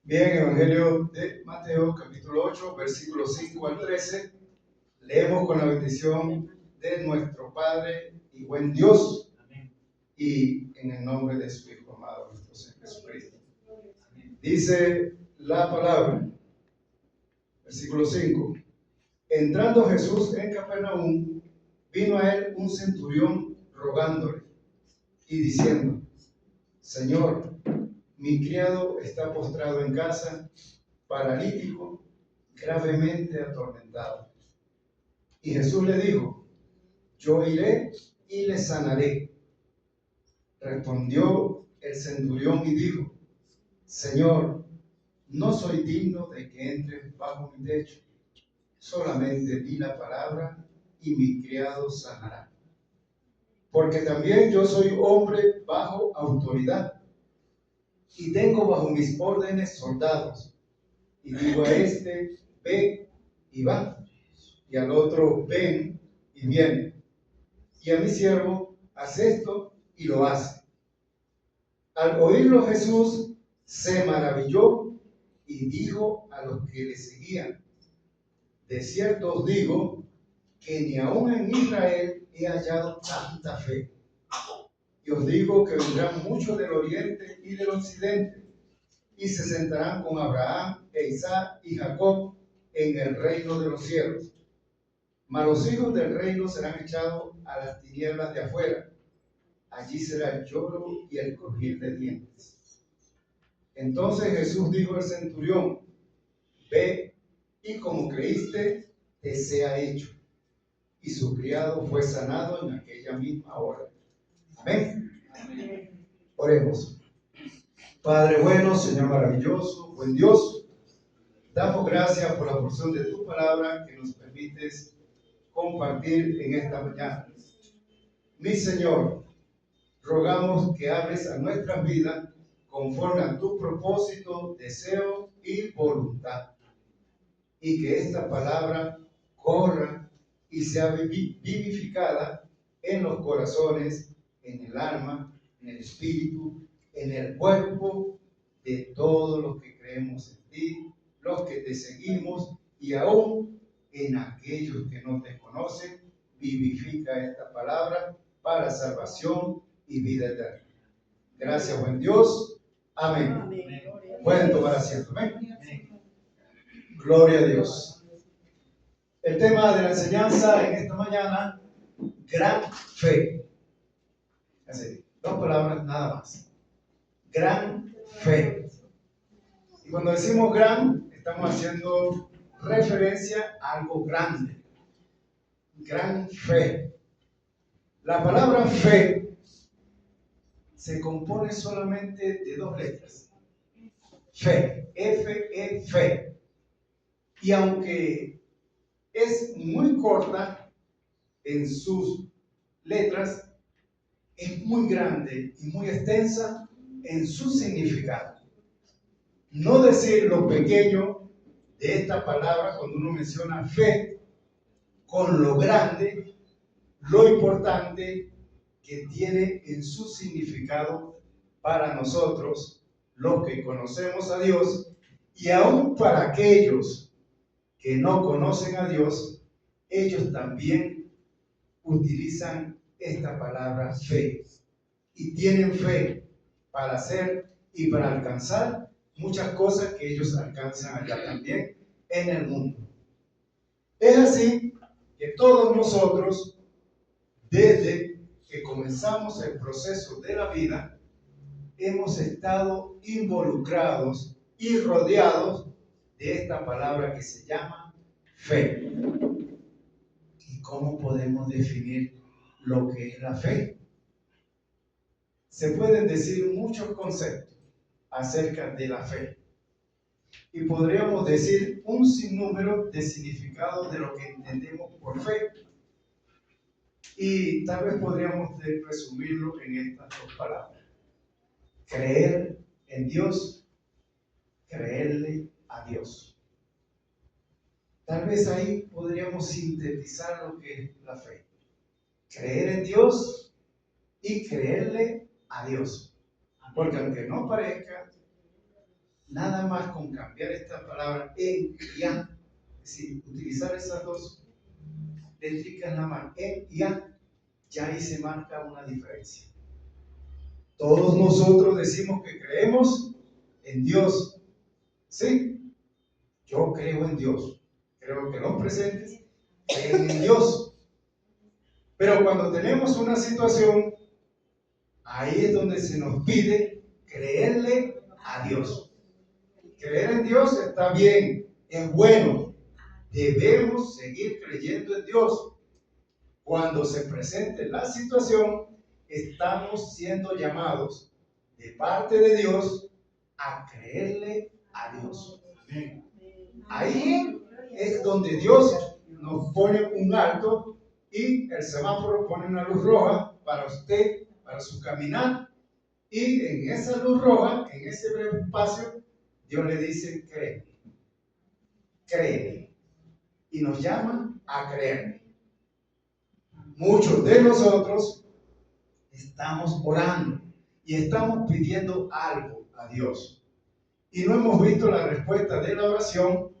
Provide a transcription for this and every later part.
Bien, Evangelio de Mateo, capítulo 8, versículos 5 al 13. Leemos con la bendición de nuestro Padre y buen Dios, y en el nombre de su Hijo amado, nuestro Señor Jesucristo. Dice la palabra, versículo 5. Entrando Jesús en Capernaum, vino a él un centurión rogándole y diciendo: Señor, mi criado está postrado en casa, paralítico, gravemente atormentado. Y Jesús le dijo: yo iré y le sanaré. Respondió el centurión y dijo: Señor, no soy digno de que entres bajo mi techo. Solamente di la palabra y mi criado sanará. Porque también yo soy hombre bajo autoridad y tengo bajo mis órdenes soldados. Y digo a este: ve y va, y al otro: ven y viene. Y a mi siervo: haz esto, y lo hace. Al oírlo Jesús se maravilló y dijo a los que le seguían: de cierto os digo que ni aun en Israel he hallado tanta fe. Y os digo que vendrán muchos del oriente y del occidente y se sentarán con Abraham e Isaac y Jacob en el reino de los cielos. Mas los hijos del reino serán echados a las tinieblas de afuera. Allí será el lloro y el crujir de dientes. Entonces Jesús dijo al centurión: ve, y como creíste, te sea hecho. Y su criado fue sanado en aquella misma hora. Amén. Amén. Oremos. Padre bueno, Señor maravilloso, buen Dios, damos gracias por la porción de tu palabra que nos permites compartir en esta mañana. Mi Señor, rogamos que hables a nuestras vidas conforme a tu propósito, deseo y voluntad, y que esta palabra corra y sea vivificada en los corazones, en el alma, en el espíritu, en el cuerpo de todos los que creemos en ti, los que te seguimos, y aún en aquellos que no te conocen. Vivifica esta palabra para salvación y vida eterna. Gracias, buen Dios. Amén. Amén. Pueden tomar asiento. Amén. Gloria a Dios. El tema de la enseñanza en esta mañana: gran fe. Así, dos palabras nada más. Gran fe. Y cuando decimos gran, estamos haciendo referencia a algo grande. Gran fe. La palabra fe se compone solamente de dos letras. Fe, F-E, fe. Y aunque es muy corta en sus letras, es muy grande y muy extensa en su significado. No decir lo pequeño de esta palabra cuando uno menciona fe, con lo grande, lo importante que tiene en su significado para nosotros, los que conocemos a Dios, y aún para aquellos que no conocen a Dios. Ellos también utilizan esta palabra fe y tienen fe para hacer y para alcanzar muchas cosas que ellos alcanzan allá también en el mundo. Es así que todos nosotros, desde que comenzamos el proceso de la vida, hemos estado involucrados y rodeados de esta palabra que se llama fe. ¿Y cómo podemos definir lo que es la fe? Se pueden decir muchos conceptos acerca de la fe y podríamos decir un sinnúmero de significados de lo que entendemos por fe, y tal vez podríamos resumirlo en estas dos palabras: creer en Dios, creerle a Dios. Tal vez ahí podríamos sintetizar lo que es la fe: creer en Dios y creerle a Dios. Porque aunque no parezca, nada más con cambiar esta palabra en y a, es decir, utilizar esas dos letricas nada más, en y a, ya ahí se marca una diferencia. Todos nosotros decimos que creemos en Dios. ¿Sí? Yo creo en Dios. Creo que los presentes creen en Dios. Pero cuando tenemos una situación, ahí es donde se nos pide creerle a Dios. Creer en Dios está bien, es bueno. Debemos seguir creyendo en Dios. Cuando se presente la situación, estamos siendo llamados de parte de Dios a creerle a Dios. Ahí es donde Dios nos pone un alto y el semáforo pone una luz roja para usted, para su caminar. Y en esa luz roja, en ese breve espacio, Dios le dice, cree, cree. Y nos llama a creer. Muchos de nosotros estamos orando y estamos pidiendo algo a Dios. Y no hemos visto la respuesta de la oración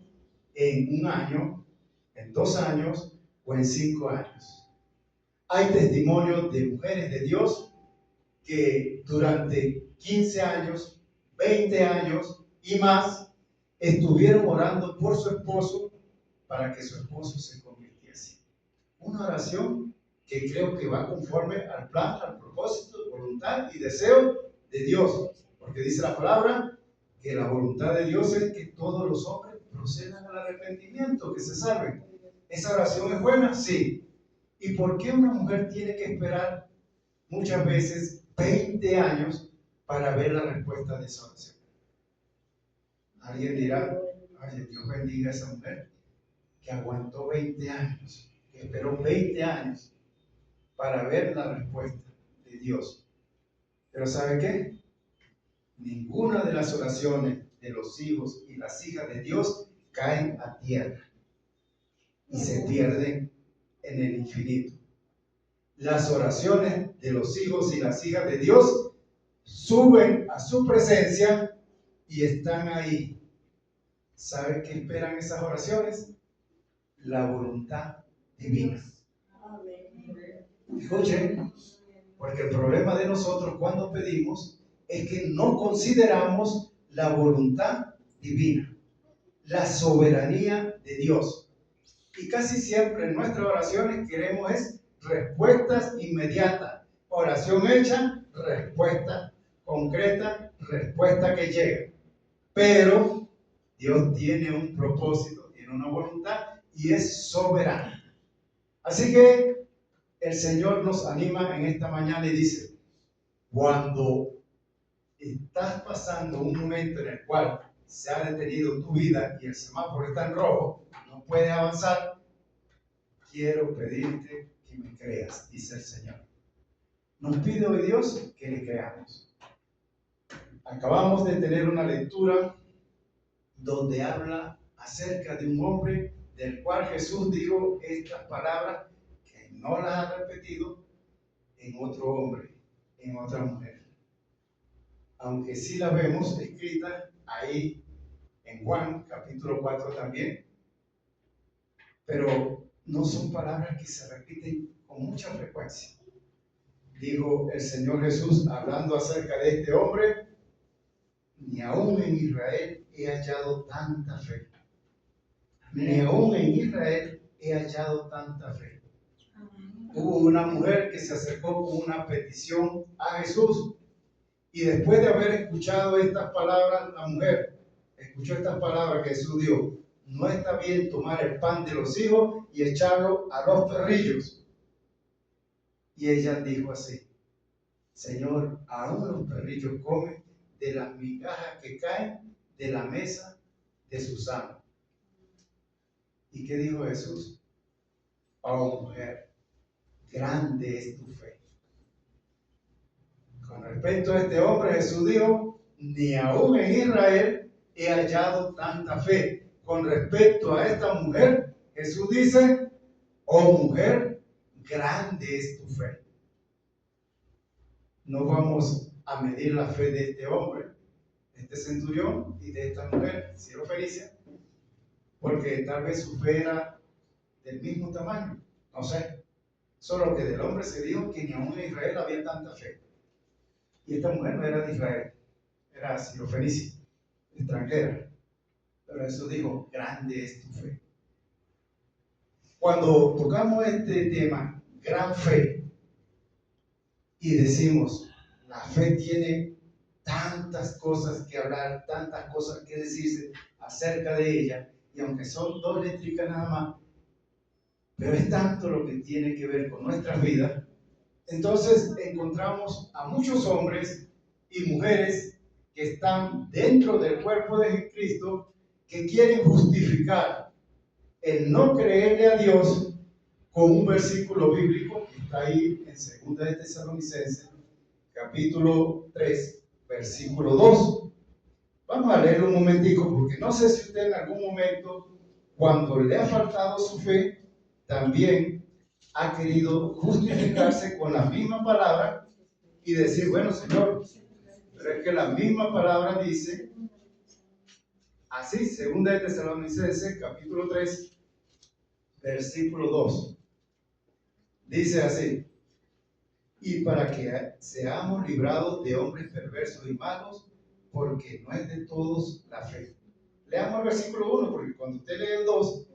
en 1 año, en 2 años o en 5 años. Hay testimonios de mujeres de Dios que durante 15 años, 20 años y más estuvieron orando por su esposo para que su esposo se convirtiese. Una oración que creo que va conforme al plan, al propósito, voluntad y deseo de Dios. Porque dice la palabra que la voluntad de Dios es que todos los hombres procedan al arrepentimiento, que se salven. ¿Esa oración es buena? Sí. ¿Y por qué una mujer tiene que esperar muchas veces 20 años para ver la respuesta de esa oración? Alguien dirá, ay, Dios bendiga a esa mujer que aguantó 20 años, que esperó 20 años para ver la respuesta de Dios. Pero ¿sabe qué? Ninguna de las oraciones de los hijos y las hijas de Dios caen a tierra y se pierden en el infinito. Las oraciones de los hijos y las hijas de Dios suben a su presencia y están ahí. ¿Sabe qué esperan esas oraciones? La voluntad divina. Escuchen, porque el problema de nosotros cuando pedimos es que no consideramos la voluntad divina, la soberanía de Dios. Y casi siempre en nuestras oraciones queremos es respuestas inmediatas. Oración hecha, respuesta concreta, respuesta que llega. Pero Dios tiene un propósito, tiene una voluntad y es soberano. Así que el Señor nos anima en esta mañana y dice, cuando estás pasando un momento en el cual se ha detenido tu vida y el semáforo está en rojo, no puedes avanzar, quiero pedirte que me creas, dice el Señor. Nos pide hoy Dios que le creamos. Acabamos de tener una lectura donde habla acerca de un hombre del cual Jesús dijo estas palabras que no las ha repetido en otro hombre, en otra mujer. Aunque sí las vemos escritas ahí en Juan capítulo 4 también, pero no son palabras que se repiten con mucha frecuencia. Dijo el Señor Jesús hablando acerca de este hombre, ni aún en Israel he hallado tanta fe. Ni aún en Israel he hallado tanta fe. Hubo una mujer que se acercó con una petición a Jesús y después de haber escuchado estas palabras, la mujer escuchó estas palabras que Jesús dijo, no está bien tomar el pan de los hijos y echarlo a los perrillos. Y ella dijo así, Señor, aún los perrillos comen de las migajas que caen de la mesa de sus amos. ¿Y qué dijo Jesús? Oh mujer, grande es tu fe. Con respecto a este hombre, Jesús dijo, ni aún en Israel he hallado tanta fe. Con respecto a esta mujer, Jesús dice, oh mujer, grande es tu fe. No vamos a medir la fe de este hombre, este centurión y de esta mujer, Sirofenicia, porque tal vez su fe era del mismo tamaño, no sé. Solo que del hombre se dijo que ni aún en Israel había tanta fe. Y esta mujer no era de Israel, era Sirofenicia, extranjera. Pero Jesús dijo, grande es tu fe. Cuando tocamos este tema, gran fe, y decimos, la fe tiene tantas cosas que hablar, tantas cosas que decirse acerca de ella, y aunque son dos letricas nada más, pero es tanto lo que tiene que ver con nuestras vidas, entonces encontramos a muchos hombres y mujeres que están dentro del cuerpo de Cristo, que quieren justificar el no creerle a Dios con un versículo bíblico que está ahí en 2 de Tesalonicenses, capítulo 3, versículo 2. Vamos a leerlo un momentico, porque no sé si usted en algún momento, cuando le ha faltado su fe, también ha querido justificarse con la misma palabra y decir, bueno, Señor, pero es que la misma palabra dice así, 2 de Tesalonicenses, capítulo 3, versículo 2. Dice así, y para que seamos librados de hombres perversos y malos, porque no es de todos la fe. Leamos el versículo 1, porque cuando usted lee el 2,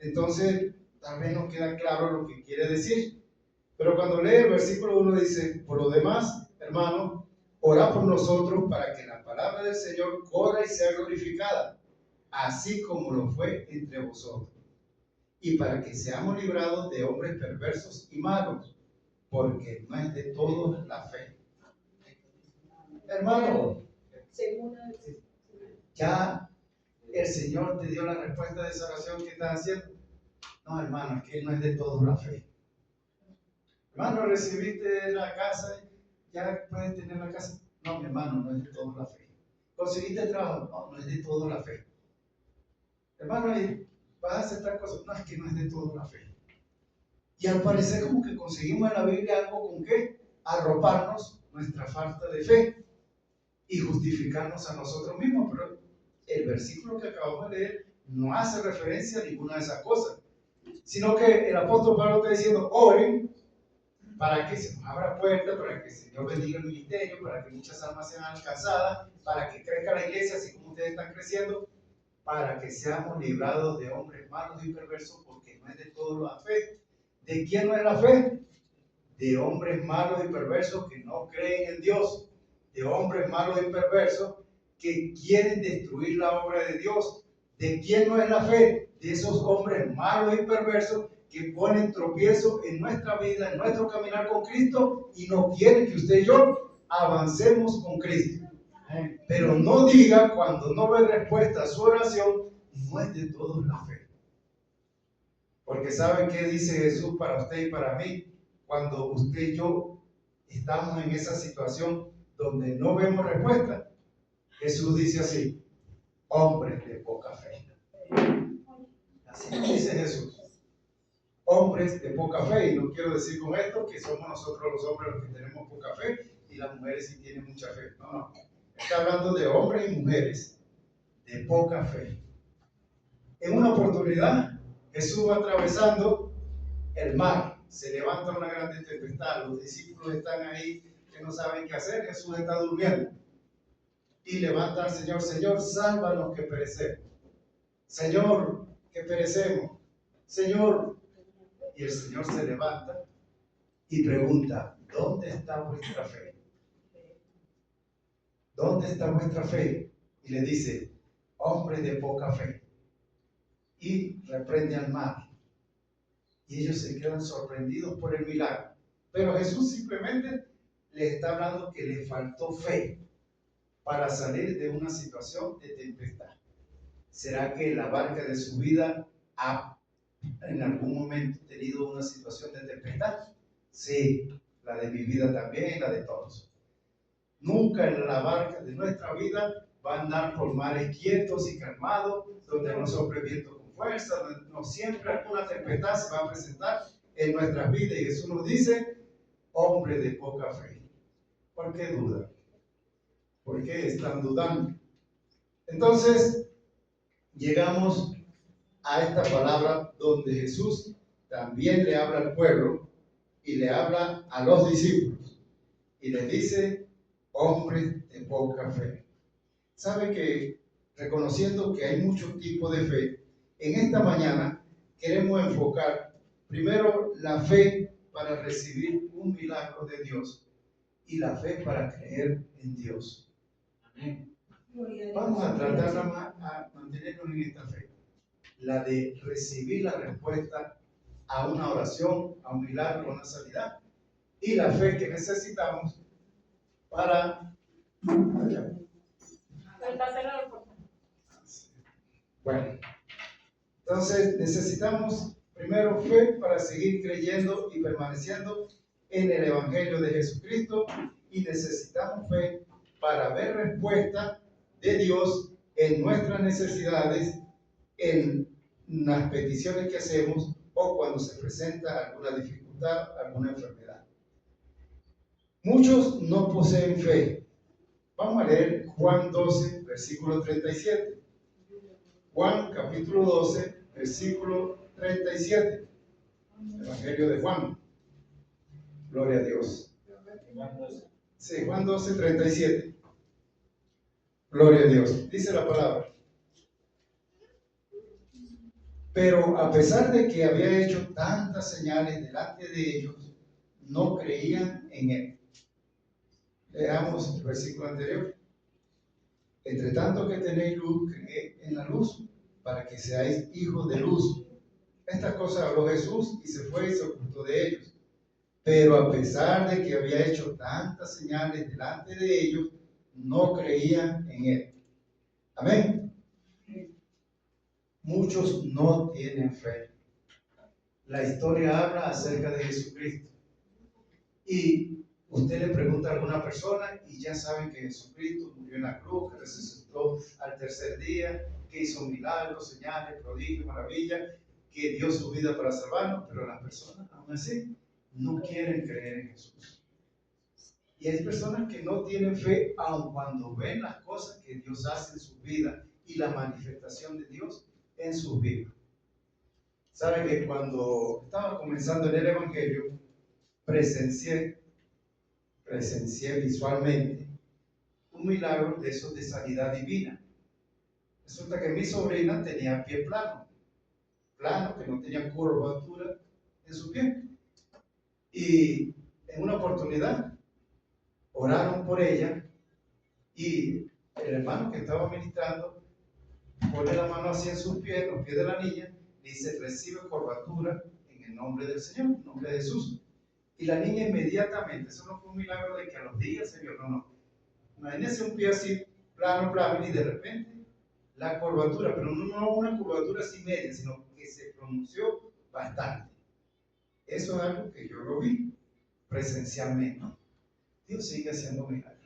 entonces tal vez no queda claro lo que quiere decir. Pero cuando lee el versículo 1 dice, por lo demás, hermanos, orad por nosotros para que la palabra del Señor corra y sea glorificada, así como lo fue entre vosotros, y para que seamos librados de hombres perversos y malos, porque no es de todos la fe. Hermano, ya el Señor te dio la respuesta de esa oración que estás haciendo. No, hermano, es que no es de todos la fe. Hermano, recibiste la casa, ya puedes tener la casa. No, mi hermano, no es de todos la fe. ¿Conseguiste el trabajo? No, no es de todos la fe. Hermano, vas a aceptar cosas. No, es que no es de todos la fe. Y al parecer como que conseguimos en la Biblia algo con que arroparnos nuestra falta de fe y justificarnos a nosotros mismos. Pero el versículo que acabamos de leer no hace referencia a ninguna de esas cosas, sino que el apóstol Pablo está diciendo, oren para que se nos abra puertas, para que el Señor bendiga el ministerio, para que muchas almas sean alcanzadas, para que crezca la iglesia así como ustedes están creciendo, para que seamos librados de hombres malos y perversos, porque no es de todos la fe. ¿De quién no es la fe? De hombres malos y perversos que no creen en Dios, de hombres malos y perversos que quieren destruir la obra de Dios. ¿De quién no es la fe? De esos hombres malos y perversos que ponen tropiezo en nuestra vida, en nuestro caminar con Cristo, y no quieren que usted y yo avancemos con Cristo. Pero no diga cuando no ve respuesta a su oración, no es de todos la fe. Porque ¿saben qué dice Jesús para usted y para mí? Cuando usted y yo estamos en esa situación donde no vemos respuesta, Jesús dice así, hombres de poca fe. Así dice Jesús, hombres de poca fe. Y no quiero decir con esto que somos nosotros los hombres los que tenemos poca fe y las mujeres sí tienen mucha fe. No, no. Está hablando de hombres y mujeres de poca fe. En una oportunidad, Jesús va atravesando el mar. Se levanta una gran tempestad. Los discípulos están ahí que no saben qué hacer. Jesús está durmiendo. Y levanta al Señor, Señor, sálvanos que perecemos. Señor, que perecemos. Señor. Y el Señor se levanta y pregunta, ¿dónde está vuestra fe? ¿Dónde está vuestra fe? Y le dice, hombres de poca fe. Y reprende al mar. Y ellos se quedan sorprendidos por el milagro. Pero Jesús simplemente les está hablando que le faltó fe para salir de una situación de tempestad. ¿Será que la barca de su vida ha en algún momento tenido una situación de tempestad? Sí, la de mi vida también, la de todos. Nunca en la barca de nuestra vida va a andar por mares quietos y calmados, donde no sopre viento con fuerza, donde no siempre alguna tempestad se va a presentar en nuestras vidas. Y Jesús nos dice, hombre de poca fe. ¿Por qué dudan? ¿Por qué están dudando? Entonces, llegamos a esta palabra donde Jesús también le habla al pueblo y le habla a los discípulos y les dice, hombres de poca fe. Sabe que reconociendo que hay muchos tipos de fe, en esta mañana queremos enfocar primero la fe para recibir un milagro de Dios y la fe para creer en Dios. Amén. Vamos a tratar a mantenernos en esta fe, la de recibir la respuesta a una oración, a un milagro, a una sanidad, y la fe que necesitamos para... Bueno, entonces necesitamos primero fe para seguir creyendo y permaneciendo en el Evangelio de Jesucristo, y necesitamos fe para ver respuesta de Dios en nuestras necesidades, en las peticiones que hacemos o cuando se presenta alguna dificultad, alguna enfermedad. Muchos no poseen fe. Vamos a leer Juan 12, versículo 37. Juan capítulo 12, versículo 37. Evangelio de Juan. Gloria a Dios. Sí, Juan 12, 37. Gloria a Dios. Dice la palabra. Pero a pesar de que había hecho tantas señales delante de ellos, no creían en él. Leamos el versículo anterior. Entre tanto que tenéis luz, creed en la luz, para que seáis hijos de luz. Estas cosas habló Jesús y se fue y se ocultó de ellos. Pero a pesar de que había hecho tantas señales delante de ellos, no creían en él. Amén. Muchos no tienen fe. La historia habla acerca de Jesucristo. Y usted le pregunta a alguna persona y ya saben que Jesucristo murió en la cruz, que resucitó al tercer día, que hizo milagros, señales, prodigios, maravillas, que dio su vida para salvarnos, pero las personas aún así no quieren creer en Jesús. Y hay personas que no tienen fe aun cuando ven las cosas que Dios hace en sus vidas y la manifestación de Dios en sus vidas. ¿Sabe que cuando estaba comenzando en el Evangelio, presencié visualmente un milagro de esos de sanidad divina? Resulta que mi sobrina tenía pie plano, que no tenía curvatura en su pie. Y en una oportunidad oraron por ella y el hermano que estaba ministrando pone la mano así en sus pies, los pies de la niña, y dice, recibe curvatura en el nombre del Señor, en el nombre de Jesús. Y la niña inmediatamente, eso no fue un milagro de que a los días se vio, no. Imagínense un pie así, plano, y de repente la curvatura, pero no una curvatura así media, sino que se pronunció bastante. Eso es algo que yo lo vi presencialmente. Dios sigue haciendo milagros.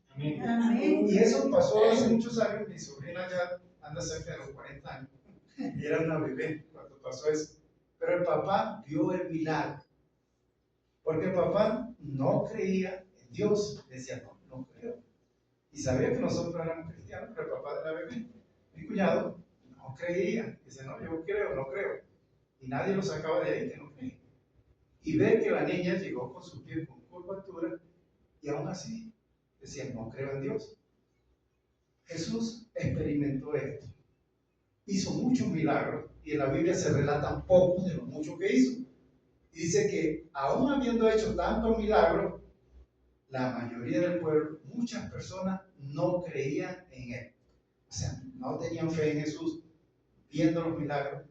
Amén. Amén. Y eso pasó hace muchos años. Mi sobrina ya anda cerca de los 40 años. Y era una bebé cuando pasó eso. Pero el papá vio el milagro. Porque el papá no creía en Dios. Decía, no creo. Y sabía que nosotros éramos cristianos, pero el papá de la bebé, mi cuñado, no creía. Dice, no, yo no creo. Y nadie lo sacaba de ahí que no creía. Y ve que la niña llegó con su pie con curvatura y aún así decía, no creo en Dios. Jesús experimentó esto. Hizo muchos milagros y en la Biblia se relatan pocos de los muchos que hizo. Y dice que aún habiendo hecho tantos milagros, la mayoría del pueblo, muchas personas no creían en él. O sea, no tenían fe en Jesús viendo los milagros.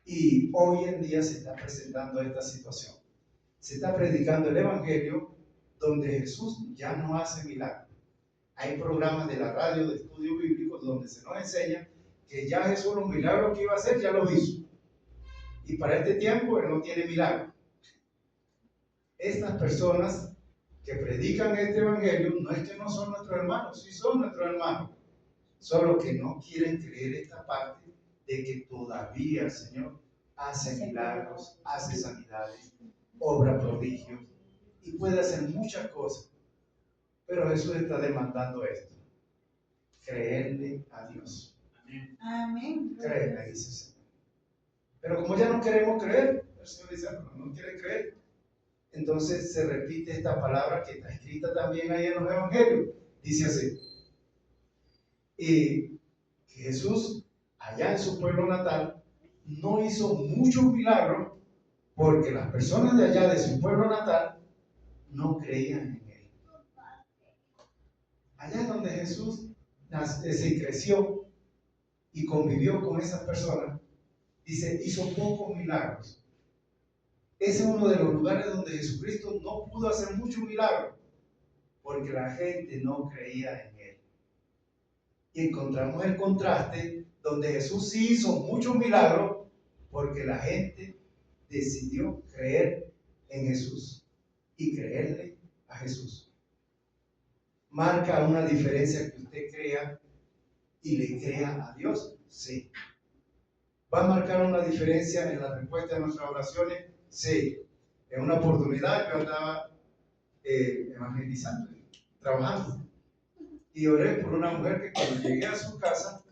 Y hoy en día se está presentando esta situación. Se está predicando el Evangelio donde Jesús ya no hace milagros. Hay programas de la radio de estudios bíblicos donde se nos enseña que ya Jesús los milagros que iba a hacer ya los hizo. Y para este tiempo Él no tiene milagros. Estas personas que predican este Evangelio no es que no son nuestros hermanos, sí son nuestros hermanos. Solo que no quieren creer esta parte de que todavía el Señor hace milagros, hace sanidades, obra prodigios y puede hacer muchas cosas. Pero Jesús está demandando esto. Pero como ya no queremos creer, el Señor dice, no quieren creer. Entonces se repite esta palabra que está escrita también ahí en los evangelios. Dice así, y que Jesús, allá en su pueblo natal, no hizo muchos milagros porque las personas de allá de su pueblo natal no creían en él. Allá donde Jesús se creció y convivió con esas personas, dice, hizo pocos milagros. Ese es uno de los lugares donde Jesucristo no pudo hacer muchos milagros porque la gente no creía en él. Y encontramos el contraste donde Jesús sí hizo muchos milagros porque la gente decidió creer en Jesús y creerle a Jesús. ¿Marca una diferencia que usted crea y le crea a Dios? Sí. ¿Va a marcar una diferencia en la respuesta de nuestras oraciones? Sí. En una oportunidad yo andaba evangelizando, trabajando, y oré por una mujer que cuando llegué a su casa,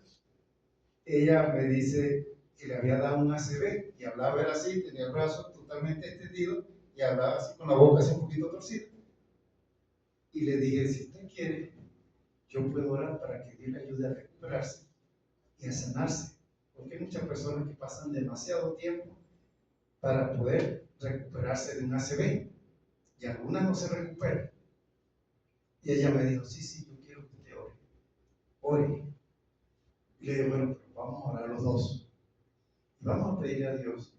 ella me dice que le había dado un ACV y hablaba él así, tenía el brazo totalmente extendido y hablaba así con la boca así un poquito torcida. Y le dije, si usted quiere, yo puedo orar para que Dios le ayude a recuperarse y a sanarse, porque hay muchas personas que pasan demasiado tiempo para poder recuperarse de un ACV y algunas no se recuperan. Y ella me dijo, sí, yo quiero que usted ore. Y le dije, bueno, pero vamos a orar los dos. Y vamos a pedirle a Dios.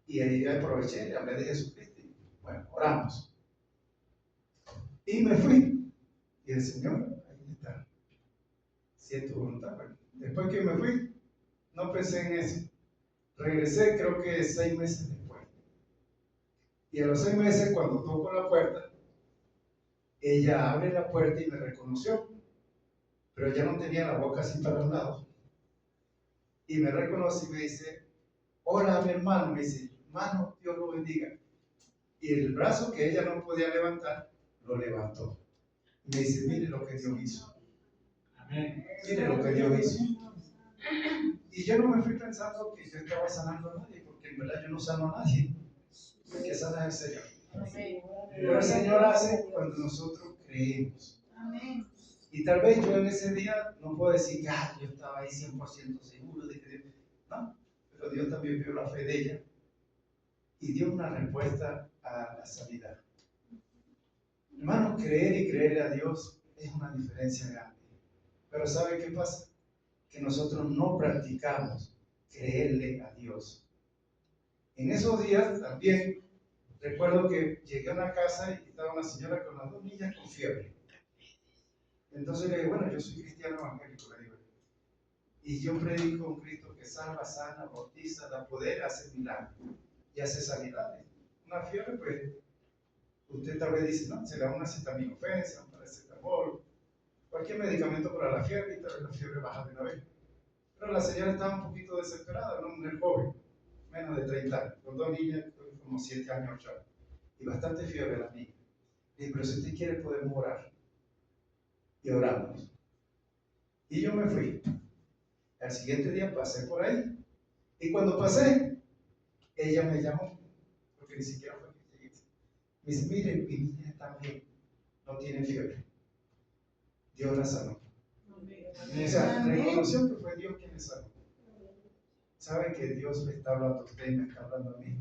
Y ahí aproveché, le hablé de Jesucristo. Bueno, oramos. Y me fui. Y el Señor, ahí está. Si es tu voluntad. Bueno, después que me fui, no pensé en eso. Regresé creo que 6 meses después. Y a los 6 meses, cuando toco la puerta, ella abre la puerta y me reconoció. Pero ya no tenía la boca así para los lados. Y me reconoce y me dice, hola mi hermano. Me dice, hermano, Dios lo bendiga. Y el brazo que ella no podía levantar, lo levantó. Y me dice, mire lo que Dios hizo. Amén. Mire lo que Dios hizo. Y yo no me fui pensando que yo estaba sanando a nadie, porque en verdad yo no sano a nadie. El que sana es el Señor. Pero el Señor hace cuando nosotros creemos. Y tal vez yo en ese día no puedo decir que yo estaba ahí 100% seguro de que Dios. No, pero Dios también vio la fe de ella y dio una respuesta a la sanidad. Hermano, creer y creerle a Dios es una diferencia grande. Pero ¿sabe qué pasa? Que nosotros no practicamos creerle a Dios. En esos días también recuerdo que llegué a una casa y estaba una señora con las 2 niñas con fiebre. Entonces le dije, bueno, yo soy cristiano evangélico, le digo. Y yo predico un Cristo que salva, sana, bautiza, da poder, hace milagros y hace sanidades. Una fiebre, pues, usted tal vez dice, no, será una acetaminofén, un paracetamol, cualquier medicamento para la fiebre y tal vez la fiebre baja de una vez. Pero la señora estaba un poquito desesperada, una mujer joven, menos de 30 años, con 2 niñas, como 7 años, 8 años, y bastante fiebre las niñas. Le dije, pero si usted quiere podemos orar. Y oramos. Y yo me fui. Al siguiente día pasé por ahí. Y cuando pasé, ella me llamó, porque ni siquiera fue que llegué. Me dice, mire, mi niña está bien, no tiene fiebre. Dios la sanó. O sea, reconoció que fue Dios quien le sanó. ¿Sabe que Dios le está hablando a usted y me está hablando a mí?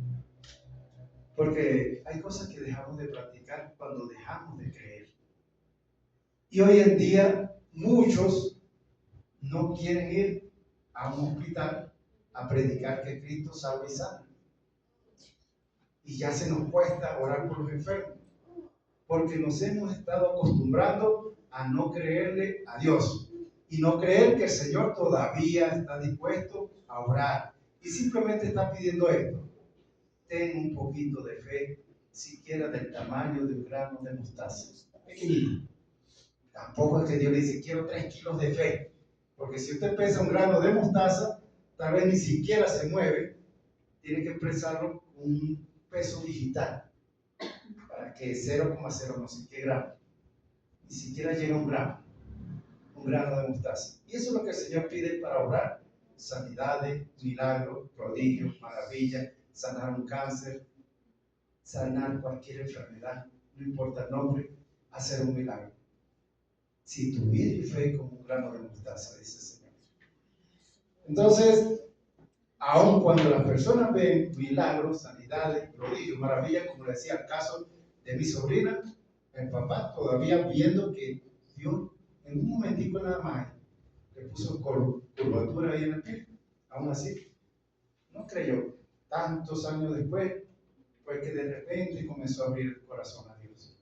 Porque hay cosas que dejamos de practicar cuando dejamos de creer. Y hoy en día muchos no quieren ir a un hospital a predicar que Cristo salva y sana. Y ya se nos cuesta orar por los enfermos, porque nos hemos estado acostumbrando a no creerle a Dios y no creer que el Señor todavía está dispuesto a orar. Y simplemente está pidiendo esto: ten un poquito de fe, siquiera del tamaño de un grano de mostaza, pequeñito. Tampoco es que Dios le dice, quiero 3 kilos de fe, porque si usted pesa un grano de mostaza, tal vez ni siquiera se mueve, tiene que expresarlo con un peso digital, para que 0,0 no sé qué gramo, ni siquiera llega a un grano de mostaza. Y eso es lo que el Señor pide para orar, sanidades, milagros, prodigios, maravillas, sanar un cáncer, sanar cualquier enfermedad, no importa el nombre, hacer un milagro. Si tuviera fe como un grano de mostaza, dice el Señor. Entonces, aun cuando las personas ven milagros, sanidades, prodigios, maravillas, como le decía el caso de mi sobrina, el papá todavía viendo que Dios en un momentico nada más le puso curvatura ahí en el pie, aún así no creyó. Tantos años después fue que de repente comenzó a abrir el corazón a Dios.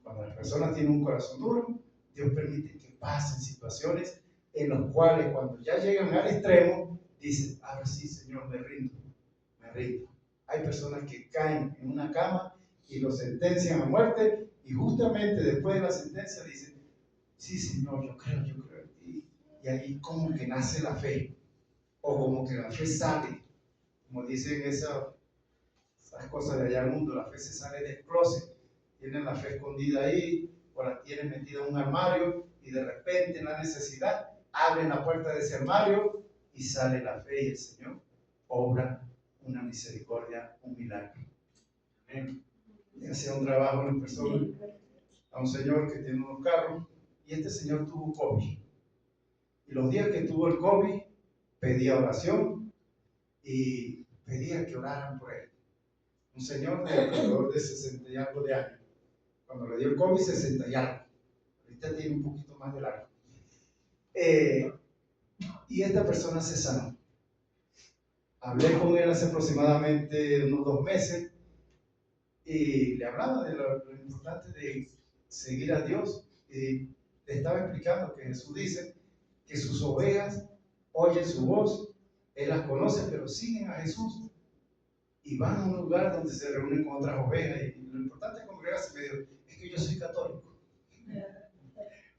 Cuando las personas tienen un corazón duro, Dios permite que pasen situaciones en las cuales cuando ya llegan al extremo dicen, ahora sí, Señor, me rindo. Hay personas que caen en una cama y lo sentencian a muerte, y justamente después de la sentencia dicen, sí, Señor, yo creo en ti. Y ahí como que nace la fe, o como que la fe sale, como dicen esas cosas de allá del mundo, la fe se sale del closet, tienen la fe escondida ahí, o la tienen metida en un armario, y de repente en la necesidad abren la puerta de ese armario y sale la fe, y el Señor obra una misericordia, un milagro. Amén. Y hacía un trabajo en persona a un señor que tiene unos carros, y este señor tuvo COVID. Y los días que tuvo el COVID, pedía oración y pedía que oraran por él. Un señor de alrededor de 60 y algo de años. Cuando le dio el COVID, 60 y algo. Ahorita tiene un poquito más de largo. Y esta persona se sanó. Hablé con él hace aproximadamente unos 2 meses y le hablaba de lo importante de seguir a Dios. Y le estaba explicando que Jesús dice que sus ovejas oyen su voz, él las conoce, pero siguen a Jesús y van a un lugar donde se reúnen con otras ovejas. Y lo importante es congregarse. Me dijo, es que yo soy católico.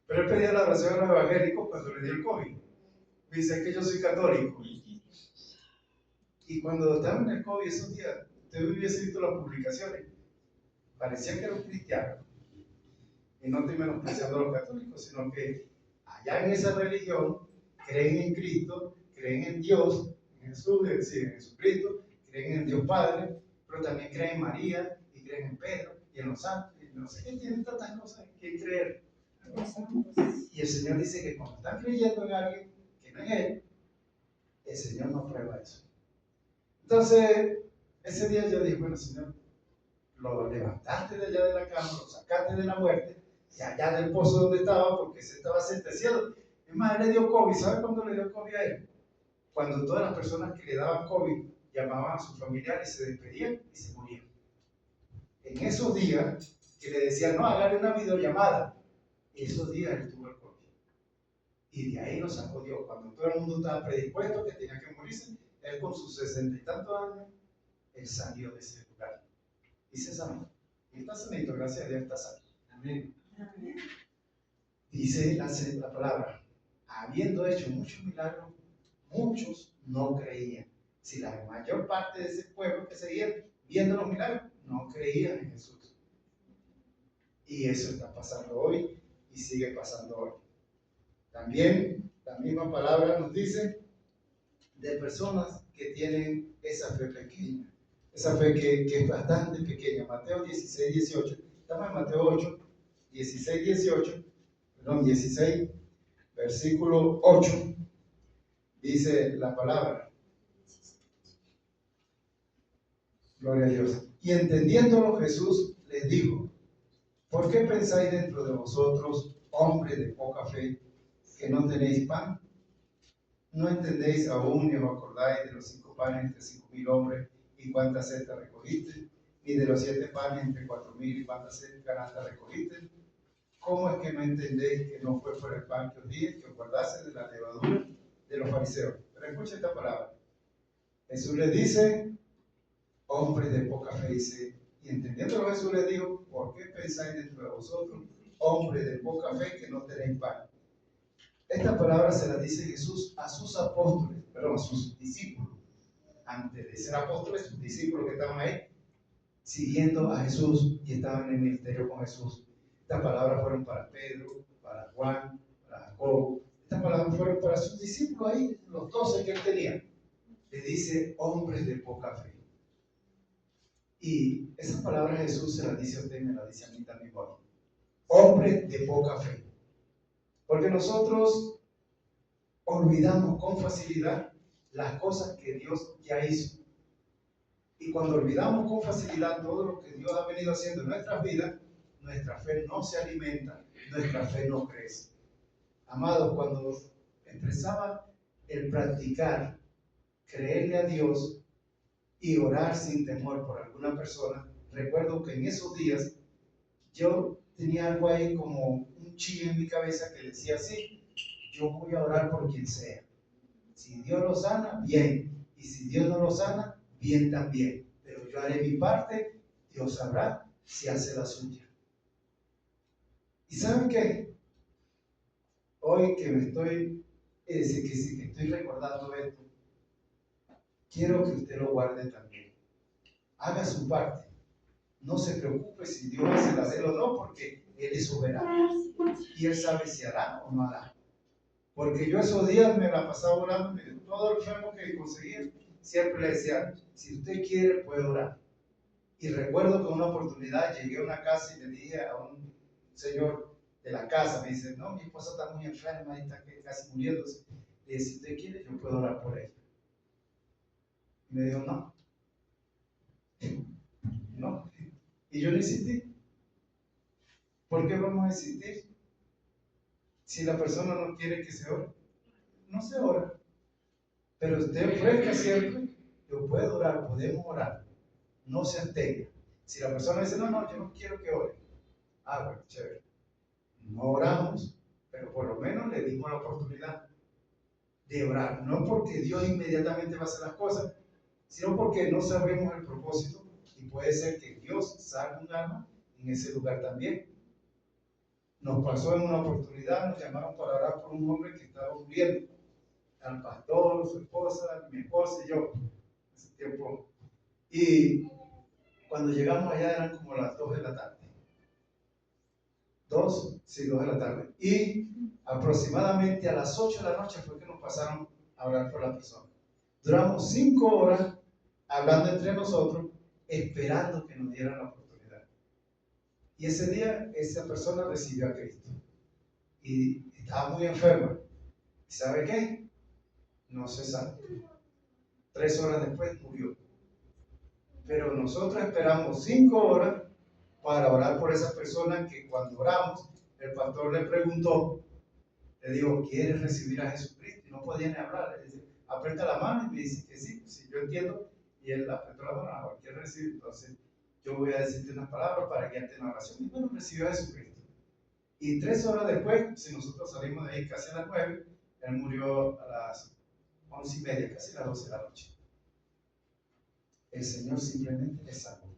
Pero él pedía la oración a los evangélicos cuando le dio el COVID. Me dice, es que yo soy católico. Y cuando estaba en el COVID esos días, usted hubiese visto las publicaciones, parecía que era un cristiano. Y no estoy menospreciando a los católicos, sino que allá en esa religión creen en Cristo, creen en Dios, en Jesús, es decir, en Jesucristo, creen en Dios Padre, pero también creen en María, y creen en Pedro, y en los santos, y no sé qué, tienen tantas cosas que creer. Y el Señor dice que cuando están creyendo en alguien que no es Él, el Señor no aprueba eso. Entonces, ese día yo dije, bueno, Señor, lo levantaste de allá de la cama, lo sacaste de la muerte, y allá del pozo donde estaba, porque se estaba sentenciando. Es más, él le dio COVID. ¿Sabe cuándo le dio COVID a él? Cuando todas las personas que le daban COVID llamaban a sus familiares y se despedían y se morían. En esos días que le decían, no, hágale una videollamada, esos días él tuvo el COVID. Y de ahí lo sacó Dios. Cuando todo el mundo estaba predispuesto que tenía que morirse, él con sus 60 y tantos años, él salió de ese lugar y se sanó. Y está sanito, gracias a Dios está sano. Amén. Amén. Dice la palabra, habiendo hecho muchos milagros, muchos no creían. Si la mayor parte de ese pueblo que seguía viendo los milagros, no creían en Jesús. Y eso está pasando hoy y sigue pasando hoy. También la misma palabra nos dice de personas que tienen esa fe pequeña, esa fe que es bastante pequeña. Mateo 16, 18, estamos en Mateo 8, 16, 18, perdón, 16, versículo 8, dice la palabra. Gloria a Dios. Y entendiéndolo Jesús les dijo, ¿por qué pensáis dentro de vosotros, hombres de poca fe, que no tenéis pan? ¿No entendéis aún ni os acordáis de los 5 panes entre 5,000 hombres y cuántas cestas recogiste? Ni de los 7 panes entre 4,000 y cuántas canastas recogiste. ¿Cómo es que no entendéis que no fue por el pan que os dije que os guardase de la levadura de los fariseos? Pero escucha esta palabra. Jesús les dice, hombres de poca fe, dice, y entendiéndolo Jesús les dijo, ¿por qué pensáis dentro de vosotros, hombres de poca fe, que no tenéis pan? Esta palabra se la dice Jesús a sus apóstoles, perdón, a sus discípulos. Antes de ser apóstoles, sus discípulos que estaban ahí, siguiendo a Jesús y estaban en el ministerio con Jesús. Estas palabras fueron para Pedro, para Juan, para Jacobo. Estas palabras para sus discípulos ahí, los 12 que él tenía, le dice hombres de poca fe. Y esa palabra Jesús se la dice a usted y me la dice a mí también hoy. Hombres de poca fe. Porque nosotros olvidamos con facilidad las cosas que Dios ya hizo. Y cuando olvidamos con facilidad todo lo que Dios ha venido haciendo en nuestras vidas, nuestra fe no se alimenta, nuestra fe no crece. Amados, cuando expresaba el practicar, creerle a Dios y orar sin temor por alguna persona, recuerdo que en esos días yo tenía algo ahí como un chillo en mi cabeza que decía así: yo voy a orar por quien sea. Si Dios lo sana, bien. Y si Dios no lo sana, bien también. Pero yo haré mi parte, Dios sabrá si hace la suya. ¿Y saben qué? Hoy que me estoy, que estoy recordando esto, quiero que usted lo guarde también. Haga su parte. No se preocupe si Dios hace la de él o no, porque Él es soberano. Y Él sabe si hará o no hará. Porque yo esos días me la pasaba orando, todo el enfermo que conseguía, siempre le decía: si usted quiere, puede orar. Y recuerdo que en una oportunidad llegué a una casa y le dije a un señor de la casa, me dice: no, mi esposa está muy enferma y está casi muriéndose. Le dije: si usted quiere, yo puedo orar por ella. Y me dijo: no. No. Y yo le insistí. ¿Por qué vamos a insistir? Si la persona no quiere que se ore, no se ora. Pero usted ofrezca siempre: yo puedo orar, podemos orar. No se abstenga. Si la persona dice: no, yo no quiero que ore. Bueno, chévere. No oramos, pero por lo menos le dimos la oportunidad de orar. No porque Dios inmediatamente va a hacer las cosas, sino porque no sabemos el propósito y puede ser que Dios salve un alma en ese lugar también. Nos pasó en una oportunidad, nos llamaron para orar por un hombre que estaba muriendo. Al pastor, su esposa, mi esposa y yo, en ese tiempo. Y cuando llegamos allá eran como las 2 de la tarde. 2 de la tarde. Y aproximadamente a las 8 de la noche fue que nos pasaron a orar por la persona. Duramos 5 horas hablando entre nosotros, esperando que nos dieran la oportunidad. Y ese día esa persona recibió a Cristo. Y estaba muy enferma. ¿Y sabe qué? No se sanó. 3 horas después murió. Pero nosotros esperamos 5 horas para orar por esa persona, que cuando oramos, el pastor le preguntó, le dijo: ¿quieres recibir a Jesucristo? Y no podía ni hablar. Le dice: aprieta la mano, y me dice que sí, yo entiendo. Y él apretó la mano: ¿quieres recibir? Entonces yo voy a decirte unas palabras para guiarte en la oración. Y bueno, recibió a Jesucristo. Y 3 horas después, si nosotros salimos de ahí casi a las 9, él murió a las 11:30, casi a las 12 de la noche. El Señor simplemente le salvó.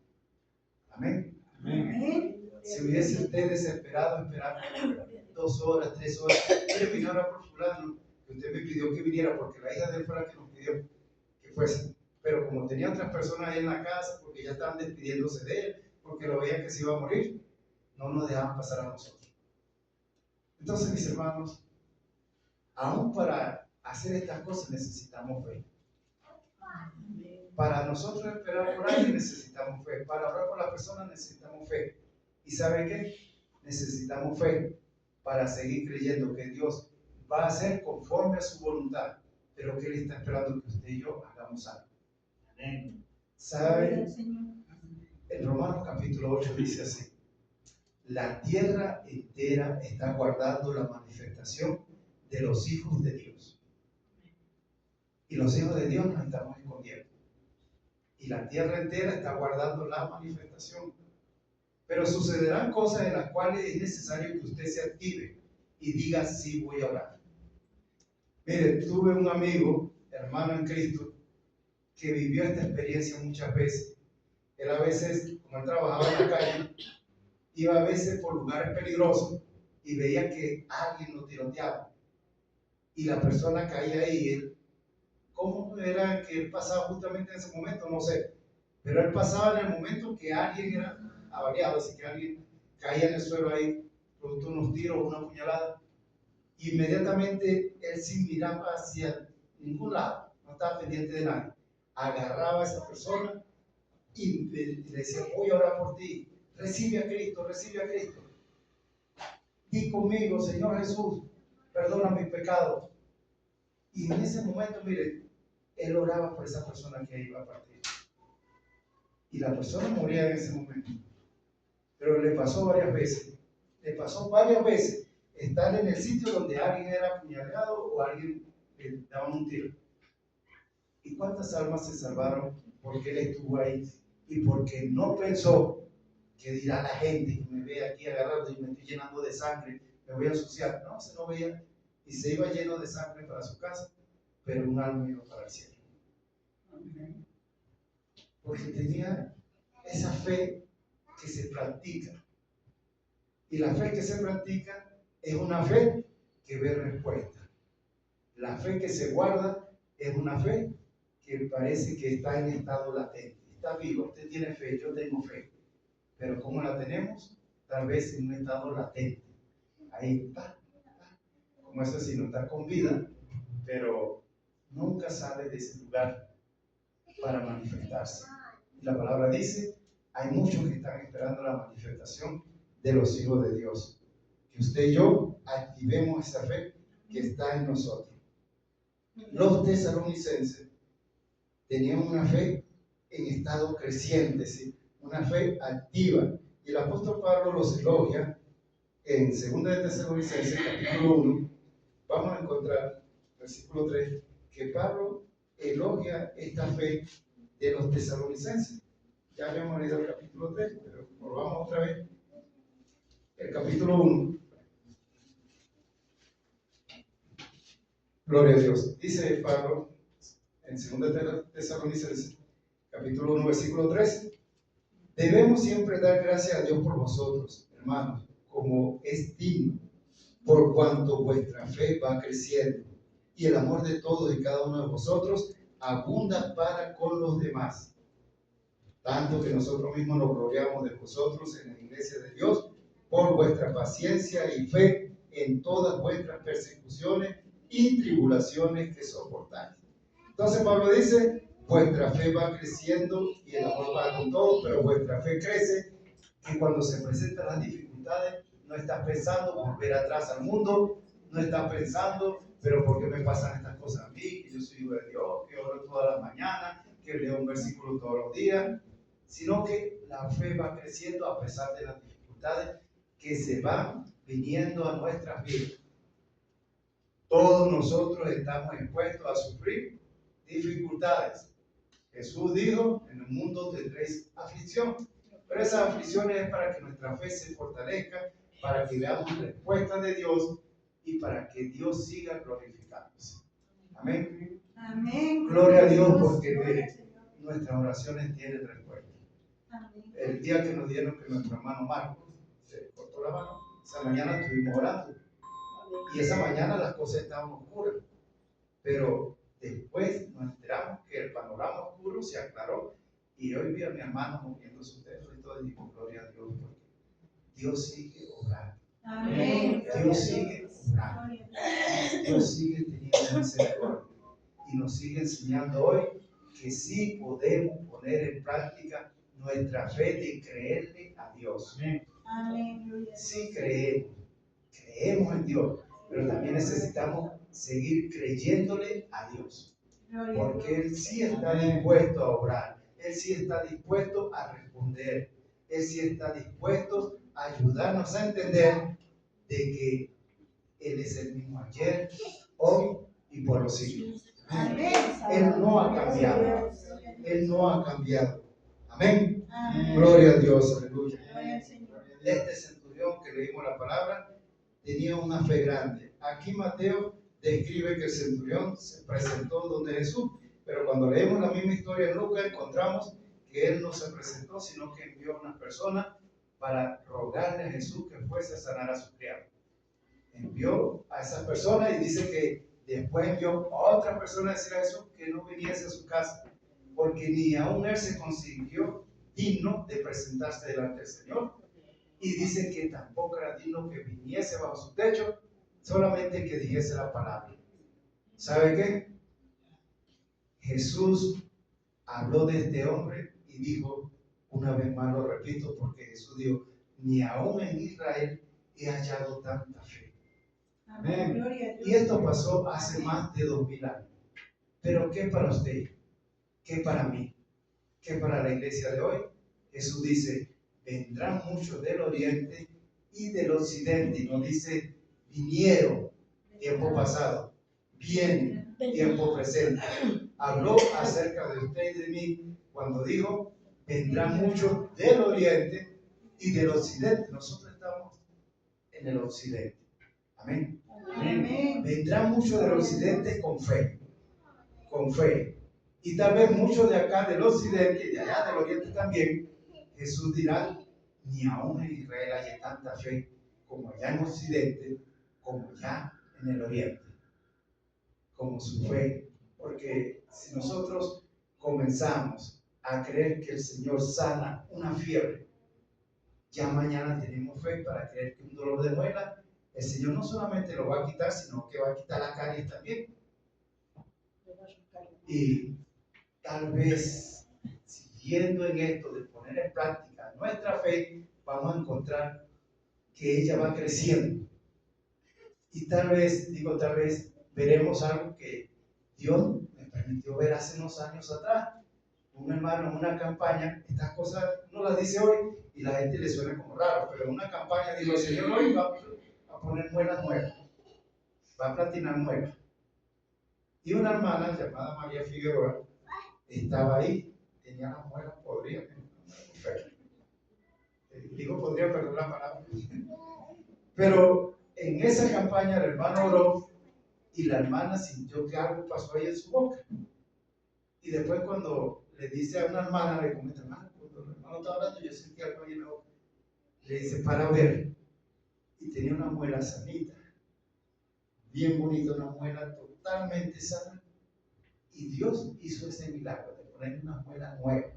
Amén. Amén. Si hubiese usted desesperado esperar 2 horas, 3 horas, yo vine ahora por fulano, que usted me pidió que viniera porque la hija de él fue la que nos pidió que fuese. Pero como tenía otras personas ahí en la casa, porque ya estaban despidiéndose de él, porque lo veían que se iba a morir, no nos dejaban pasar a nosotros. Entonces, mis hermanos, aún para hacer estas cosas necesitamos fe. Para nosotros esperar por alguien necesitamos fe. Para orar por la persona necesitamos fe. ¿Y sabe qué? Necesitamos fe para seguir creyendo que Dios va a hacer conforme a su voluntad, pero que Él está esperando que usted y yo hagamos algo. Amén. ¿Sabe? En Romanos capítulo 8 dice así: la tierra entera está guardando la manifestación de los hijos de Dios. Y los hijos de Dios nos estamos escondiendo. Y la tierra entera está guardando la manifestación. Pero sucederán cosas en las cuales es necesario que usted se active y diga: sí, voy a orar. Mire, tuve un amigo, hermano en Cristo, que vivió esta experiencia muchas veces. Él a veces, como él trabajaba en la calle, iba a veces por lugares peligrosos y veía que alguien lo tiroteaba. Y la persona caía ahí. Él, ¿cómo era que él pasaba justamente en ese momento? No sé. Pero él pasaba en el momento que alguien era avaliado, así que alguien caía en el suelo ahí, producto de unos tiros, una puñalada. Inmediatamente él, sin mirar hacia ningún lado, no estaba pendiente de nadie, agarraba a esa persona y le decía: voy a orar por ti, recibe a Cristo, recibe a Cristo. Di conmigo: Señor Jesús, perdona mis pecados. Y en ese momento, mire, él oraba por esa persona que iba a partir. Y la persona moría en ese momento. Pero le pasó varias veces. Le pasó varias veces estar en el sitio donde alguien era apuñalado o alguien le daba un tiro. ¿Y cuántas almas se salvaron porque él estuvo ahí? Y porque no pensó: ¿qué dirá la gente que me ve aquí agarrado y me estoy llenando de sangre? Me voy a ensuciar. No, se no veía. Y se iba lleno de sangre para su casa, pero un alma iba para el cielo. Porque tenía esa fe que se practica. Y la fe que se practica es una fe que ve respuesta. La fe que se guarda es una fe que parece que está en estado latente. Está viva, usted tiene fe, yo tengo fe. Pero ¿cómo la tenemos? Tal vez en un estado latente. Ahí está. Como eso, si no está con vida, pero nunca sale de ese lugar para manifestarse. Y la palabra dice: hay muchos que están esperando la manifestación de los hijos de Dios. Que usted y yo activemos esa fe que está en nosotros. Los tesalonicenses tenían una fe en estado creciente, ¿sí? Una fe activa. Y el apóstol Pablo los elogia en 2 de Tesalonicenses, capítulo 1. Vamos a encontrar, versículo 3, que Pablo elogia esta fe de los tesalonicenses. Ya habíamos leído el capítulo 3, pero volvamos otra vez. El capítulo 1. Gloria a Dios. Dice Pablo en 2 de Tesalonicenses, capítulo 1, versículo 3. Debemos siempre dar gracias a Dios por vosotros, hermanos, como es digno, por cuanto vuestra fe va creciendo y el amor de todos y cada uno de vosotros abunda para con los demás. Tanto que nosotros mismos nos gloriamos de vosotros en la iglesia de Dios por vuestra paciencia y fe en todas vuestras persecuciones y tribulaciones que soportáis. Entonces Pablo dice: vuestra fe va creciendo y el amor va con todos, pero vuestra fe crece, y cuando se presentan las dificultades no estás pensando volver atrás al mundo, no estás pensando: pero ¿por qué me pasan estas cosas a mí? Que yo soy hijo de Dios, que oro todas las mañanas, que leo un versículo todos los días. Sino que la fe va creciendo a pesar de las dificultades que se van viniendo a nuestras vidas. Todos nosotros estamos expuestos a sufrir dificultades. Jesús dijo: en el mundo tendréis aflicción, pero esas aflicciones es para que nuestra fe se fortalezca, para que veamos respuesta de Dios y para que Dios siga glorificándose. Amén. Amén. Gloria a Dios, porque nuestras oraciones tienen respuesta. El día que nos dieron que nuestro hermano Marcos se cortó la mano, esa mañana estuvimos orando. Y esa mañana las cosas estaban oscuras. Pero después nos enteramos que el panorama oscuro se aclaró. Y hoy vi a mi hermano moviendo sus dedos y todo, y digo: gloria a Dios, porque Dios sigue obrando. Amén. Dios sigue obrando. Dios sigue teniendo misericordia. Y nos sigue enseñando hoy que sí podemos poner en práctica nuestra fe de creerle a Dios. Amén. Sí creemos en Dios, pero también necesitamos seguir creyéndole a Dios, porque Él sí está dispuesto a obrar, Él sí está dispuesto a responder, Él sí está dispuesto a ayudarnos a entender de que Él es el mismo ayer, hoy y por los siglos. Amén. Él no ha cambiado. Él no ha cambiado. Amén. Amén. Gloria a Dios. Aleluya. Gloria al Señor. Este centurión que leímos la palabra tenía una fe grande. Aquí Mateo describe que el centurión se presentó donde Jesús, pero cuando leemos la misma historia en Lucas encontramos que él no se presentó, sino que envió a unas personas para rogarle a Jesús que fuese a sanar a su criado. Envió a esas personas y dice que después envió a otra persona a decir a Jesús que no viniese a su casa, porque ni aún él se consiguió digno de presentarse delante del Señor. Y dice que tampoco era digno que viniese bajo su techo solamente que dijese la palabra. ¿Sabe qué? Jesús habló de este hombre y dijo, una vez más lo repito, porque Jesús dijo, ni aún en Israel he hallado tanta fe. Amén. Gloria a Dios. Y esto pasó hace más de 2000 años. Pero ¿qué para usted? ¿Qué para mí? ¿Qué para la iglesia de hoy? Jesús dice, vendrán muchos del oriente y del occidente. Y nos dice, vinieron, tiempo pasado, vienen, tiempo presente. Habló acerca de usted y de mí cuando dijo, vendrán muchos del oriente y del occidente. Nosotros estamos en el occidente. Amén. Amén. Vendrán muchos del occidente con fe. Con fe. Y tal vez muchos de acá del occidente y de allá del oriente también, Jesús dirá, ni aún en Israel hay tanta fe como allá en occidente, como allá en el oriente. Como su fe. Porque si nosotros comenzamos a creer que el Señor sana una fiebre, ya mañana tenemos fe para creer que un dolor de muela, el Señor no solamente lo va a quitar, sino que va a quitar la caries también. Y tal vez, siguiendo en esto de poner en práctica nuestra fe, vamos a encontrar que ella va creciendo. Y tal vez, veremos algo que Dios me permitió ver hace unos años atrás. Un hermano en una campaña, estas cosas no las dice hoy y la gente le suena como raro, pero en una campaña dijo, el Señor hoy va a poner muelas nuevas, va a platinar muelas. Y una hermana llamada María Figueroa estaba ahí, tenía las muelas podridas, digo podría, perdón la palabra, pero en esa campaña el hermano oró y la hermana sintió que algo pasó ahí en su boca. Y después cuando le dice a una hermana, le comenta, hermano, cuando el hermano estaba hablando, yo sentí algo ahí en la boca. Le dice, para ver. Y tenía una muela sanita, bien bonita, una muela totalmente sana. Y Dios hizo ese milagro de poner una muela nueva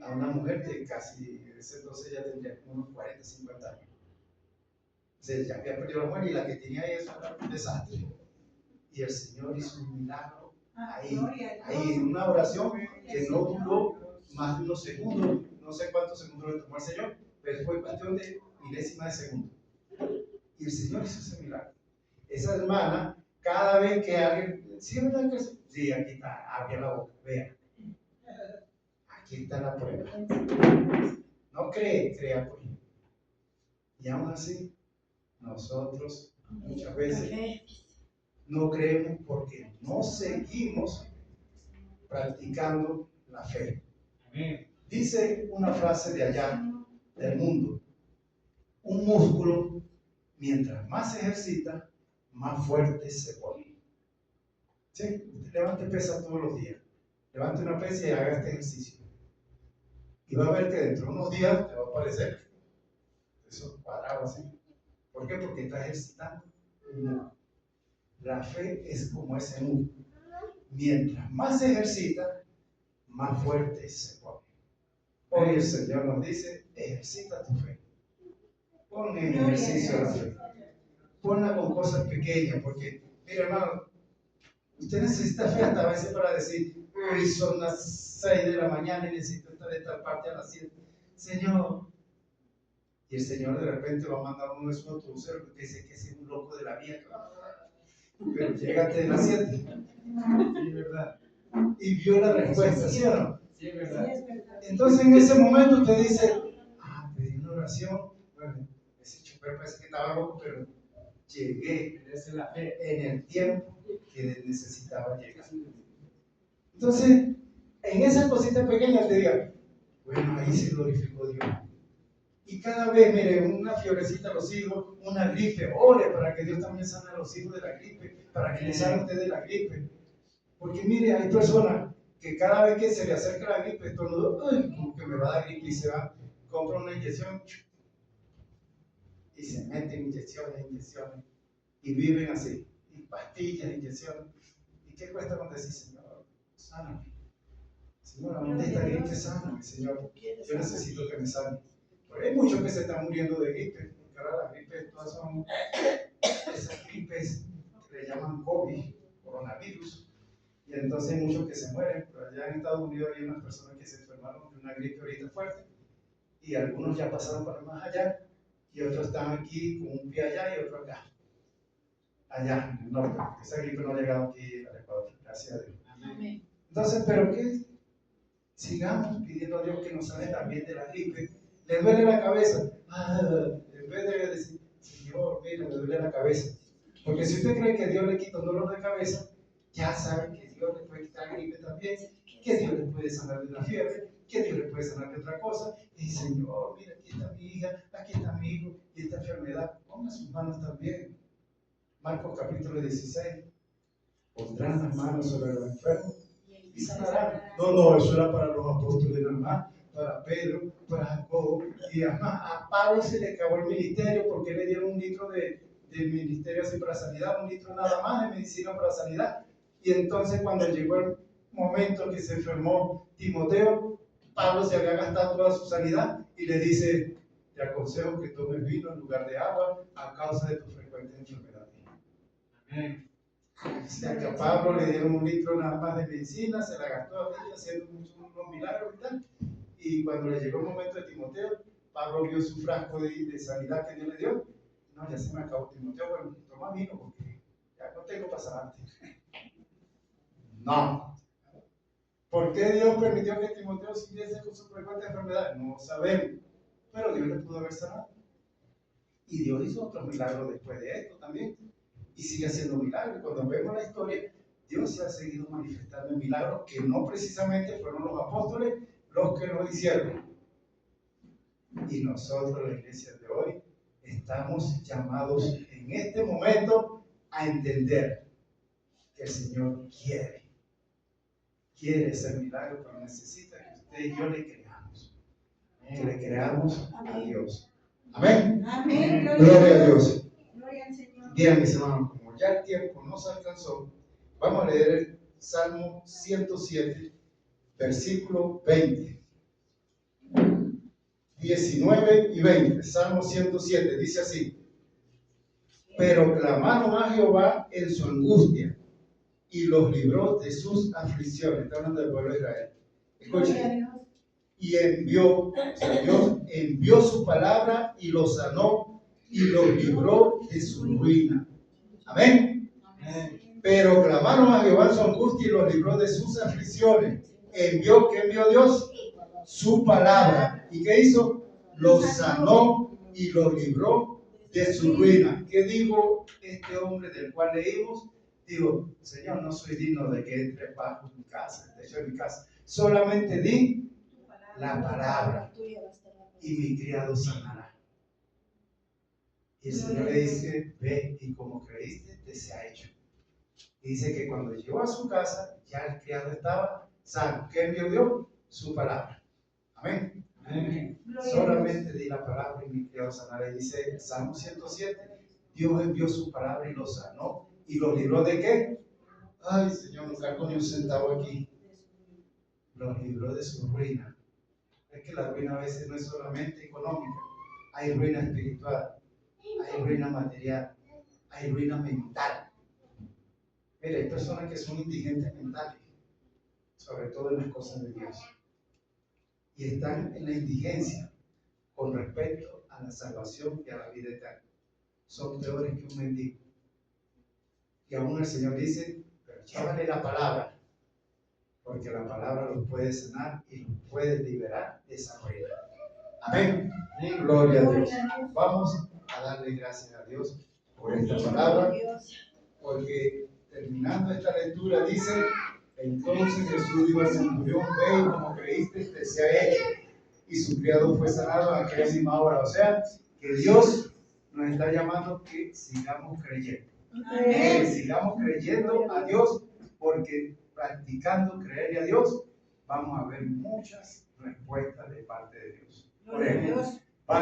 a una mujer de casi, ese entonces ya tendría unos 40, 50 años. O sea, ya había perdido la muela y la que tenía ahí eso era un desastre. Y el Señor hizo un milagro ahí en una oración que no duró más de unos segundos, no sé cuántos segundos le tomó al Señor, pero fue cuestión de milésima de segundo. Y el Señor hizo ese milagro. Esa hermana, cada vez que alguien, ¿sí, verdad que sí? Sí, aquí está, abre la boca, vea. Aquí está la prueba. No cree, crea por él. Y aún así, nosotros muchas veces no creemos porque no seguimos practicando la fe. Dice una frase de allá del mundo: un músculo, mientras más se ejercita, más fuerte se pone. ¿Sí? Usted levante pesas todos los días. Levante una pesa y haga este ejercicio. Y va a ver que dentro de unos días te va a aparecer eso cuadrado así. ¿Por qué? Porque está ejercitando un músculo. La fe es como ese músculo. Mientras más se ejercita, más fuerte se pone. Hoy el Señor nos dice, ejercita tu fe. Pon en ejercicio la fe. Ponla con cosas pequeñas, porque, mire hermano, usted necesita fe hasta a veces para decir, uy, son las 6 de la mañana y necesito estar de esta parte a las 7. Señor. Y el Señor de repente va a mandar uno de sus autobuseros que dice que es un loco de la vía. Pero llégate de las 7. Sí, ¿verdad? Y vio la respuesta, ¿sí o no? Sí, es verdad. Entonces en ese momento usted dice, pedí una oración. Bueno, ese chofer parece que estaba loco, pero llegué en el tiempo que necesitaba llegar. Entonces, en esas cositas pequeñas te diga, bueno, ahí se glorificó Dios. Y cada vez, mire, una fiorecita a los hijos, una gripe, ore para que Dios también sane a los hijos de la gripe, para que les sane a usted de la gripe. Porque mire, hay personas que cada vez que se le acerca la gripe, estornuda, como que me va a dar gripe, y se va, compra una inyección y se meten inyecciones, y viven así, y pastillas, inyecciones. ¿Y qué cuesta cuando decís, Señor, sáname? Señor, ¿dónde está gripe? Sáname, Señor, yo necesito que me sane. Porque hay muchos que se están muriendo de gripe, porque ahora las gripes todas son esas gripes que le llaman COVID, coronavirus, y entonces hay muchos que se mueren, pero allá en Estados Unidos hay unas personas que se enfermaron de una gripe ahorita fuerte, y algunos ya pasaron para más allá, y otros están aquí con un pie allá y otro acá, allá en el norte, porque esa gripe no ha llegado aquí al Ecuador, gracias a Dios. Amén. Entonces, ¿pero qué? Sigamos pidiendo a Dios que nos sane también de la gripe. ¿Le duele la cabeza? En vez de decir, Señor, mira, me duele la cabeza. Porque si usted cree que Dios le quita un dolor de cabeza, ya sabe que Dios le puede quitar gripe también, que Dios le puede sanar de una fiebre, que Dios le puede sanar de otra cosa. Y Señor, mira, aquí está mi hija, aquí está mi hijo, y esta enfermedad, ponga sus manos también. Marcos capítulo 16. Pondrán las manos sobre los enfermos y sanarán. No, eso era para los apóstoles nada más, para Pedro, para Jacobo, y además a Pablo se le acabó el ministerio porque le dieron un litro de ministerio así para sanidad, un litro nada más de medicina para sanidad. Y entonces cuando llegó el momento que se enfermó Timoteo, Pablo se había gastado toda su sanidad y le dice, te aconsejo que tomes vino en lugar de agua a causa de tu frecuente enfermedad. Amén. O sea, que a Pablo le dieron un litro nada más de medicina, se la gastó a ella haciendo unos milagros y tal. Y cuando le llegó el momento de Timoteo, Pablo vio su frasco de sanidad que Dios le dio. No, ya se me acabó Timoteo, bueno, toma vino porque ya no tengo para sanarte. No. ¿Por qué Dios permitió que Timoteo siguiese con su frecuente enfermedad? No sabemos. Pero Dios le pudo haber sanado. Y Dios hizo otros milagros después de esto también. Y sigue haciendo milagros. Cuando vemos la historia, Dios se ha seguido manifestando en milagros que no precisamente fueron los apóstoles los que lo hicieron. Y nosotros, la iglesia de hoy, estamos llamados en este momento a entender que el Señor quiere hacer milagros, pero necesita que usted y yo le creamos. Que le creamos a Dios. Amén. Amén. Gloria a Dios. Gloria al Señor. Bien, mis hermanos, como ya el tiempo nos alcanzó, vamos a leer el Salmo 107, versículo 20, 19 y 20. Salmo 107 dice así: pero clamaron a Jehová en su angustia y los libró de sus aflicciones. Está hablando del pueblo de Israel. Escuchen. Y Dios envió su palabra y los sanó y los libró de su ruina. Amén. Pero clamaron a Jehová en su angustia y los libró de sus aflicciones. ¿Qué envió Dios? Su palabra. ¿Y qué hizo? Los sanó y los libró de su ruina. ¿Qué dijo este hombre del cual leímos? Digo, Señor, no soy digno de que entre bajo mi casa, el techo de mi casa. Solamente di la palabra y mi criado sanará. Y el Señor le dice, ve, y como creíste, te se ha hecho. Y dice que cuando llegó a su casa, ya el criado estaba sano. ¿Qué envió Dios? Su palabra. Amén. Amén. Solamente di la palabra y mi criado sanará. Y dice el Salmo 107, Dios envió su palabra y lo sanó. ¿Y los libró de qué? Ay, Señor, no cargo ni un centavo aquí. Los libró de su ruina. Es que la ruina a veces no es solamente económica, hay ruina espiritual, hay ruina material, hay ruina mental. Mira, hay personas que son indigentes mentales, sobre todo en las cosas de Dios, y están en la indigencia con respecto a la salvación y a la vida eterna. Son peores que un mendigo. Y aún el Señor dice, pero llévale la palabra, porque la palabra los puede sanar y los puede liberar de esa ruina. Amén. Gloria a Dios. Vamos a darle gracias a Dios por esta palabra, porque terminando esta lectura dice, entonces Jesús dijo al centurión, ve y como creíste, te sea hecho. Y su criado fue sanado a aquella misma hora. O sea, que Dios nos está llamando que sigamos creyendo. Amén. Que sigamos creyendo a Dios, porque practicando creerle a Dios, vamos a ver muchas respuestas de parte de Dios. Por ejemplo,